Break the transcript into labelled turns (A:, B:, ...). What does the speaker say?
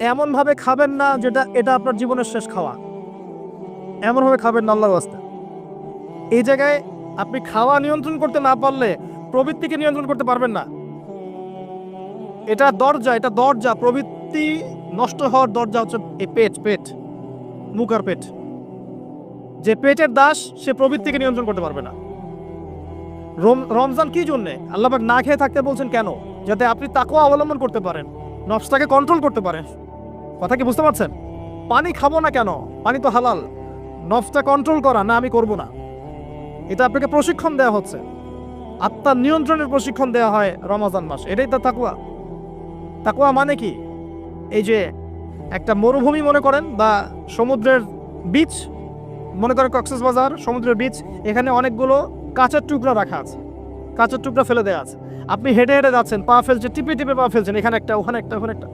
A: এমনভাবে খাবেন না যেটা এটা আপনার জীবনের শেষ খাওয়া। এমনভাবে খাবেন না আল্লাহর ওয়াস্তে। এই জায়গায় আপনি খাওয়া নিয়ন্ত্রণ করতে না পারলে প্রবৃত্তিকে নিয়ন্ত্রণ করতে পারবেন না। এটা দরজা। প্রবৃত্তি নষ্ট হওয়ার দরজা হচ্ছে এই পেট, মুখ আর পেট। যে পেটের দাস সে প্রবৃত্তিকে নিয়ন্ত্রণ করতে পারবে না। রমজান কি জন্যে আল্লাহ পাক না খেয়ে থাকতে বলছেন কেন? যাতে আপনি তাকওয়া অবলম্বন করতে পারেন, নফসটাকে কন্ট্রোল করতে পারেন। কথা কি বুঝতে পারছেন? পানি খাবো না কেন? পানি তো হালাল। নফসটা কন্ট্রোল করা, না আমি করব না। এটা আপনাকে প্রশিক্ষণ দেওয়া হচ্ছে, আত্মার নিয়ন্ত্রণের প্রশিক্ষণ দেওয়া হয় রমজান মাস। এটাই তো তাকওয়া। তাকওয়া মানে কি? এই যে একটা মরুভূমি মনে করেন, বা সমুদ্রের বিচ মনে করেন, কক্সবাজার সমুদ্রের বিচ, এখানে অনেকগুলো কাঁচের টুকরা রাখা আছে, কাঁচের টুকরা ফেলে দেওয়া আছে। আপনি হেঁটে হেঁটে যাচ্ছেন, পা ফেলছেন, টিপে টিপে পা ফেলছেন, এখানে একটা, ওখানে একটা, ওখানে একটা।